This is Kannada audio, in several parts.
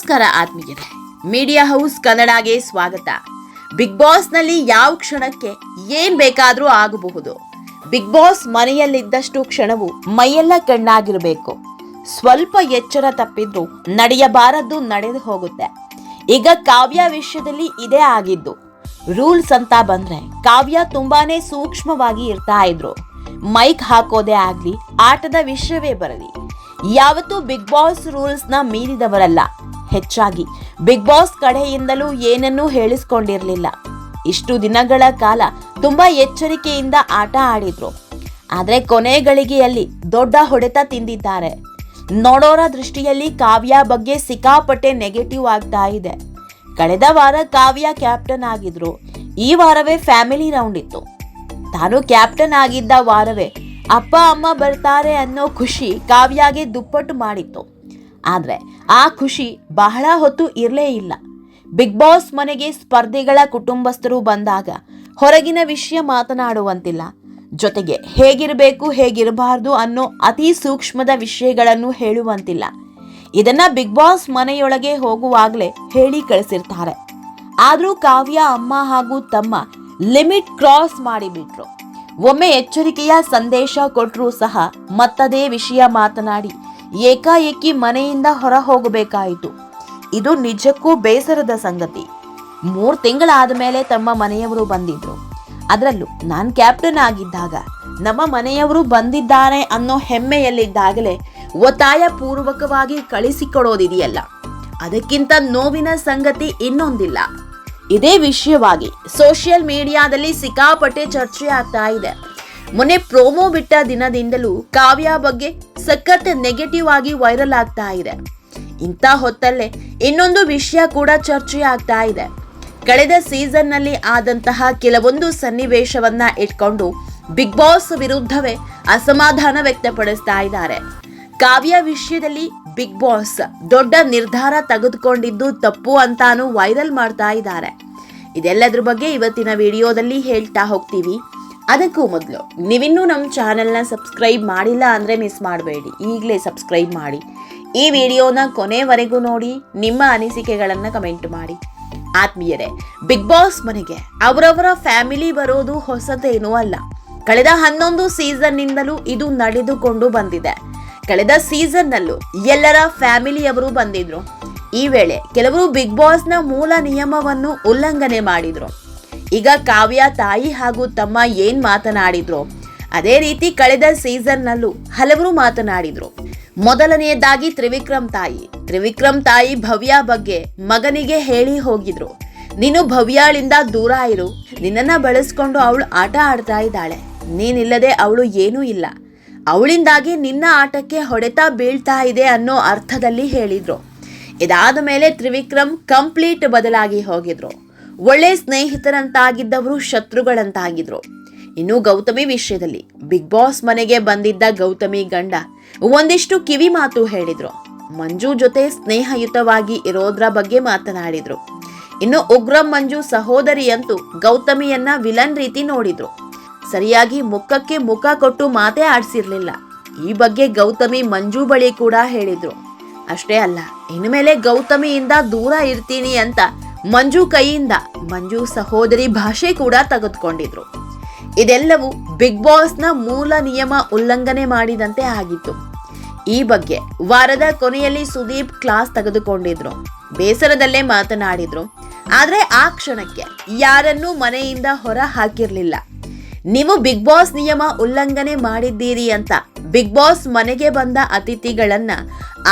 ನಮಸ್ಕಾರ ಆತ್ಮೀಯರೇ, ಮೀಡಿಯಾ ಹೌಸ್ ಕನ್ನಡಗೆ ಸ್ವಾಗತ. ಬಿಗ್ ಬಾಸ್ ನಲ್ಲಿ ಯಾವ ಕ್ಷಣಕ್ಕೆ ಏನ್ ಬೇಕಾದ್ರೂ ಆಗಬಹುದು. ಬಿಗ್ ಬಾಸ್ ಮನೆಯಲ್ಲಿದ್ದಷ್ಟು ಕ್ಷಣವು ಮೈಯೆಲ್ಲ ಕಣ್ಣಾಗಿರಬೇಕು. ಸ್ವಲ್ಪ ಎಚ್ಚರ ತಪ್ಪಿದ್ರು ನಡೆಯಬಾರದ್ದು ನಡೆದು ಹೋಗುತ್ತೆ. ಈಗ ಕಾವ್ಯ ವಿಷಯದಲ್ಲಿ ಇದೇ ಆಗಿದ್ದು. ರೂಲ್ಸ್ ಅಂತ ಬಂದ್ರೆ ಕಾವ್ಯ ತುಂಬಾನೇ ಸೂಕ್ಷ್ಮವಾಗಿ ಇರ್ತಾ ಇದ್ರು. ಮೈಕ್ ಹಾಕೋದೇ ಆಗ್ಲಿ, ಆಟದ ವಿಷಯವೇ ಬರಲಿ, ಯಾವತ್ತೂ ಬಿಗ್ ಬಾಸ್ ರೂಲ್ಸ್ ನ ಮೀರಿದವರಲ್ಲ. ಹೆಚ್ಚಾಗಿ ಬಿಗ್ ಬಾಸ್ ಕಡೆಯಿಂದಲೂ ಏನನ್ನೂ ಹೇಳಿಸ್ಕೊಂಡಿರ್ಲಿಲ್ಲ. ಇಷ್ಟು ದಿನಗಳ ಕಾಲ ತುಂಬಾ ಎಚ್ಚರಿಕೆಯಿಂದ ಆಟ ಆಡಿದ್ರು. ಆದ್ರೆ ಕೊನೆ ಗಳಿಗೆಯಲ್ಲಿ ದೊಡ್ಡ ಹೊಡೆತ ತಿಂದಿದ್ದಾರೆ. ನೋಡೋರ ದೃಷ್ಟಿಯಲ್ಲಿ ಕಾವ್ಯ ಬಗ್ಗೆ ಸಿಕ್ಕಾಪಟ್ಟೆ ನೆಗೆಟಿವ್ ಆಗ್ತಾ ಇದೆ. ಕಳೆದ ವಾರ ಕಾವ್ಯ ಕ್ಯಾಪ್ಟನ್ ಆಗಿದ್ರು. ಈ ವಾರವೇ ಫ್ಯಾಮಿಲಿ ರೌಂಡ್ ಇತ್ತು. ತಾನು ಕ್ಯಾಪ್ಟನ್ ಆಗಿದ್ದ ವಾರವೇ ಅಪ್ಪ ಅಮ್ಮ ಬರ್ತಾರೆ ಅನ್ನೋ ಖುಷಿ ಕಾವ್ಯಗೆ ದುಪ್ಪಟ್ಟು ಮಾಡಿತ್ತು. ಆದ್ರೆ ಆ ಖುಷಿ ಬಹಳ ಹೊತ್ತು ಇರಲೇ ಇಲ್ಲ. ಬಿಗ್ ಬಾಸ್ ಮನೆಗೆ ಸ್ಪರ್ಧಿಗಳ ಕುಟುಂಬಸ್ಥರು ಬಂದಾಗ ಹೊರಗಿನ ವಿಷಯ ಮಾತನಾಡುವಂತಿಲ್ಲ. ಜೊತೆಗೆ ಹೇಗಿರಬೇಕು ಹೇಗಿರಬಾರ್ದು ಅನ್ನೋ ಅತಿ ಸೂಕ್ಷ್ಮದ ವಿಷಯಗಳನ್ನು ಹೇಳುವಂತಿಲ್ಲ. ಇದನ್ನ ಬಿಗ್ ಬಾಸ್ ಮನೆಯೊಳಗೆ ಹೋಗುವಾಗಲೇ ಹೇಳಿ ಕಳಿಸಿರ್ತಾರೆ. ಆದ್ರೂ ಕಾವ್ಯ ಅಮ್ಮ ಹಾಗೂ ತಮ್ಮ ಲಿಮಿಟ್ ಕ್ರಾಸ್ ಮಾಡಿಬಿಟ್ರು. ಒಮ್ಮೆ ಎಚ್ಚರಿಕೆಯ ಸಂದೇಶ ಕೊಟ್ಟರೂ ಸಹ ಮತ್ತದೇ ವಿಷಯ ಮಾತನಾಡಿ ಏಕಾಏಕಿ ಮನೆಯಿಂದ ಹೊರ ಹೋಗಬೇಕಾಯಿತು. ಇದು ನಿಜಕ್ಕೂ ಬೇಸರದ ಸಂಗತಿ. 3 ತಿಂಗಳಾದ ಮೇಲೆ ತಮ್ಮ ಮನೆಯವರು ಬಂದಿದ್ರು. ಅದರಲ್ಲೂ ನಾನು ಕ್ಯಾಪ್ಟನ್ ಆಗಿದ್ದಾಗ ನಮ್ಮ ಮನೆಯವರು ಬಂದಿದ್ದಾರೆ ಅನ್ನೋ ಹೆಮ್ಮೆಯಲ್ಲಿದ್ದಾಗಲೇ ಒತ್ತಾಯ ಪೂರ್ವಕವಾಗಿ ಕಳಿಸಿಕೊಡೋದಿದೆಯಲ್ಲ, ಅದಕ್ಕಿಂತ ನೋವಿನ ಸಂಗತಿ ಇನ್ನೊಂದಿಲ್ಲ. ಇದೇ ವಿಷಯವಾಗಿ ಸೋಷಿಯಲ್ ಮೀಡಿಯಾದಲ್ಲಿ ಸಿಕ್ಕಾಪಟ್ಟೆ ಚರ್ಚೆ ಆಗ್ತಾ ಇದೆ. ಮೊನ್ನೆ ಪ್ರೋಮೋ ಬಿಟ್ಟ ದಿನದಿಂದಲೂ ಕಾವ್ಯ ಬಗ್ಗೆ ಸಖತ್ ನೆಗೆಟಿವ್ ಆಗಿ ವೈರಲ್ ಆಗ್ತಾ ಇದೆ. ಇಂಥ ಹೊತ್ತಲ್ಲೇ ಇನ್ನೊಂದು ವಿಷಯ ಕೂಡ ಚರ್ಚೆ ಆಗ್ತಾ ಇದೆ. ಕಳೆದ ಸೀಸನ್ ನಲ್ಲಿ ಆದಂತಹ ಕೆಲವೊಂದು ಸನ್ನಿವೇಶವನ್ನ ಇಟ್ಕೊಂಡು ಬಿಗ್ ಬಾಸ್ ವಿರುದ್ಧವೇ ಅಸಮಾಧಾನ ವ್ಯಕ್ತಪಡಿಸ್ತಾ ಇದ್ದಾರೆ. ಕಾವ್ಯ ವಿಷಯದಲ್ಲಿ ಬಿಗ್ ಬಾಸ್ ದೊಡ್ಡ ನಿರ್ಧಾರ ತೆಗೆದುಕೊಂಡಿದ್ದು ತಪ್ಪು ಅಂತಾನು ವೈರಲ್ ಮಾಡ್ತಾ ಇದ್ದಾರೆ. ಇದೆಲ್ಲದ್ರ ಬಗ್ಗೆ ಇವತ್ತಿನ ವಿಡಿಯೋದಲ್ಲಿ ಹೇಳ್ತಾ ಹೋಗ್ತೀವಿ. ಅದಕ್ಕೂ ಮೊದಲು ನೀವಿನ್ನೂ ನಮ್ಮ ಚಾನೆಲ್ನ ಸಬ್ಸ್ಕ್ರೈಬ್ ಮಾಡಿಲ್ಲ ಅಂದರೆ ಮಿಸ್ ಮಾಡಬೇಡಿ, ಈಗಲೇ ಸಬ್ಸ್ಕ್ರೈಬ್ ಮಾಡಿ. ಈ ವಿಡಿಯೋನ ಕೊನೆವರೆಗೂ ನೋಡಿ, ನಿಮ್ಮ ಅನಿಸಿಕೆಗಳನ್ನು ಕಮೆಂಟ್ ಮಾಡಿ. ಆತ್ಮೀಯರೇ, ಬಿಗ್ ಬಾಸ್ ಮನೆಗೆ ಅವರವರ ಫ್ಯಾಮಿಲಿ ಬರೋದು ಹೊಸತೇನೂ ಅಲ್ಲ. ಕಳೆದ 11 ಸೀಸನ್ನಿಂದಲೂ ಇದು ನಡೆದುಕೊಂಡು ಬಂದಿದೆ. ಕಳೆದ ಸೀಸನ್ನಲ್ಲೂ ಎಲ್ಲರ ಫ್ಯಾಮಿಲಿಯವರು ಬಂದಿದ್ರು. ಈ ವೇಳೆ ಕೆಲವರು ಬಿಗ್ ಬಾಸ್ನ ಮೂಲ ನಿಯಮವನ್ನು ಉಲ್ಲಂಘನೆ ಮಾಡಿದ್ರು. ಈಗ ಕಾವ್ಯ ತಾಯಿ ಹಾಗೂ ತಮ್ಮ ಏನ್ ಮಾತನಾಡಿದ್ರು ಅದೇ ರೀತಿ ಕಳೆದ ಸೀಸನ್ನಲ್ಲೂ ಹಲವರು ಮಾತನಾಡಿದ್ರು. ಮೊದಲನೆಯದಾಗಿ ತ್ರಿವಿಕ್ರಮ್ ತಾಯಿ ಭವ್ಯ ಬಗ್ಗೆ ಮಗನಿಗೆ ಹೇಳಿ ಹೋಗಿದ್ರು. ನೀನು ಭವ್ಯಾಳಿಂದ ದೂರ ಇರು, ನಿನ್ನನ್ನ ಬಳಸ್ಕೊಂಡು ಅವಳು ಆಟ ಆಡ್ತಾ ಇದ್ದಾಳೆ, ನೀನಿಲ್ಲದೆ ಅವಳು ಏನೂ ಇಲ್ಲ, ಅವಳಿಂದಾಗಿ ನಿನ್ನ ಆಟಕ್ಕೆ ಹೊಡೆತ ಬೀಳ್ತಾ ಇದೆ ಅನ್ನೋ ಅರ್ಥದಲ್ಲಿ ಹೇಳಿದ್ರು. ಇದಾದ ಮೇಲೆ ತ್ರಿವಿಕ್ರಮ್ ಕಂಪ್ಲೀಟ್ ಬದಲಾಗಿ ಹೋಗಿದ್ರು. ಒಳ್ಳೆ ಸ್ನೇಹಿತರಂತಾಗಿದ್ದವರು ಶತ್ರುಗಳಂತಾಗಿದ್ರು. ಇನ್ನು ಗೌತಮಿ ವಿಷಯದಲ್ಲಿ ಬಿಗ್ ಬಾಸ್ ಮನೆಗೆ ಬಂದಿದ್ದ ಗೌತಮಿ ಗಂಡ ಒಂದಿಷ್ಟು ಕಿವಿ ಮಾತು ಹೇಳಿದ್ರು. ಮಂಜು ಜೊತೆ ಸ್ನೇಹಯುತವಾಗಿ ಇರೋದ್ರ ಬಗ್ಗೆ ಮಾತನಾಡಿದ್ರು. ಇನ್ನು ಉಗ್ರಂ ಮಂಜು ಸಹೋದರಿಯಂತೂ ಗೌತಮಿಯನ್ನ ವಿಲನ್ ರೀತಿ ನೋಡಿದ್ರು. ಸರಿಯಾಗಿ ಮುಖಕ್ಕೆ ಮುಖ ಕೊಟ್ಟು ಮಾತೇ ಆಡ್ಸಿರ್ಲಿಲ್ಲ. ಈ ಬಗ್ಗೆ ಗೌತಮಿ ಮಂಜು ಬಳಿ ಕೂಡ ಹೇಳಿದ್ರು. ಅಷ್ಟೇ ಅಲ್ಲ, ಇನ್ಮೇಲೆ ಗೌತಮಿಯಿಂದ ದೂರ ಇರ್ತೀನಿ ಅಂತ ಮಂಜು ಕೈಯಿಂದ ಮಂಜು ಸಹೋದರಿ ಭಾಷೆ ಕೂಡ ತೆಗೆದುಕೊಂಡಿದ್ರು. ಇದೆಲ್ಲವೂ ಬಿಗ್ ಬಾಸ್ನ ಮೂಲ ನಿಯಮ ಉಲ್ಲಂಘನೆ ಮಾಡಿದಂತೆ ಆಗಿತ್ತು. ಈ ಬಗ್ಗೆ ವಾರದ ಕೊನೆಯಲ್ಲಿ ಸುದೀಪ್ ಕ್ಲಾಸ್ ತೆಗೆದುಕೊಂಡಿದ್ರು. ಬೇಸರದಲ್ಲೇ ಮಾತನಾಡಿದ್ರು. ಆದ್ರೆ ಆ ಕ್ಷಣಕ್ಕೆ ಯಾರನ್ನೂ ಮನೆಯಿಂದ ಹೊರ ಹಾಕಿರ್ಲಿಲ್ಲ. ನೀವು ಬಿಗ್ ಬಾಸ್ ನಿಯಮ ಉಲ್ಲಂಘನೆ ಮಾಡಿದ್ದೀರಿ ಅಂತ ಬಿಗ್ ಬಾಸ್ ಮನೆಗೆ ಬಂದ ಅತಿಥಿಗಳನ್ನ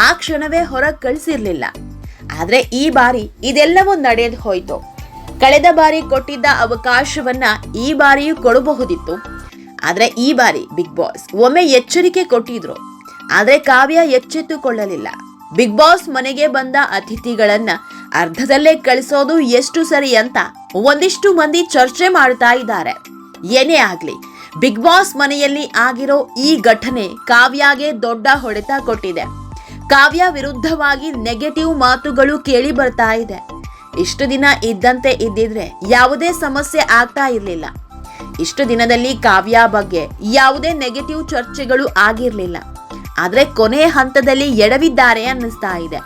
ಆ ಕ್ಷಣವೇ ಹೊರ ಕಳಿಸಿರ್ಲಿಲ್ಲ. ಆದ್ರೆ ಈ ಬಾರಿ ಇದೆಲ್ಲವೂ ನಡೆದು ಹೋಯ್ತು. ಕಳೆದ ಬಾರಿ ಕೊಟ್ಟಿದ್ದ ಅವಕಾಶವನ್ನ ಈ ಬಾರಿಯೂ ಕೊಡಬಹುದಿತ್ತು. ಆದ್ರೆ ಈ ಬಾರಿ ಬಿಗ್ ಬಾಸ್ ಒಮ್ಮೆ ಎಚ್ಚರಿಕೆ ಕೊಟ್ಟಿದ್ರು. ಆದ್ರೆ ಕಾವ್ಯ ಎಚ್ಚೆತ್ತುಕೊಳ್ಳಲಿಲ್ಲ. ಬಿಗ್ ಬಾಸ್ ಮನೆಗೆ ಬಂದ ಅತಿಥಿಗಳನ್ನ ಅರ್ಧದಲ್ಲೇ ಕಳಿಸೋದು ಎಷ್ಟು ಸರಿ ಅಂತ ಒಂದಿಷ್ಟು ಮಂದಿ ಚರ್ಚೆ ಮಾಡ್ತಾ ಇದ್ದಾರೆ. ಏನೇ ಆಗ್ಲಿ, ಬಿಗ್ ಬಾಸ್ ಮನೆಯಲ್ಲಿ ಆಗಿರೋ ಈ ಘಟನೆ ಕಾವ್ಯಗೆ ದೊಡ್ಡ ಹೊಡೆತ ಕೊಟ್ಟಿದೆ. ಕಾವ್ಯ ವಿರುದ್ಧವಾಗಿ ನೆಗೆಟಿವ್ ಮಾತುಗಳು ಕೇಳಿ ಬರ್ತಾ ಇದೆ. ಇಷ್ಟು ದಿನ ಇದ್ದಂತೆ ಇದ್ದಿದ್ರೆ ಯಾವುದೇ ಸಮಸ್ಯೆ ಆಗ್ತಾ ಇರ್ಲಿಲ್ಲ. ಇಷ್ಟು ದಿನದಲ್ಲಿ ಕಾವ್ಯ ಬಗ್ಗೆ ಯಾವುದೇ ನೆಗೆಟಿವ್ ಚರ್ಚೆಗಳು ಆಗಿರ್ಲಿಲ್ಲ. ಆದ್ರೆ ಕೊನೆ ಹಂತದಲ್ಲಿ ಎಡವಿದ್ದಾರೆ ಅನ್ನಿಸ್ತಾ ಇದೆ.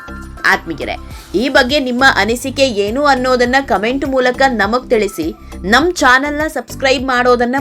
ಆತ್ಮೀಯರೇ, ಈ ಬಗ್ಗೆ ನಿಮ್ಮ ಅನಿಸಿಕೆ ಏನು ಅನ್ನೋದನ್ನ ಕಮೆಂಟ್ ಮೂಲಕ ನಮಗ್ ತಿಳಿಸಿ. ನಮ್ಮ ಚಾನೆಲ್ನ ಸಬ್ಸ್ಕ್ರೈಬ್ ಮಾಡೋದನ್ನ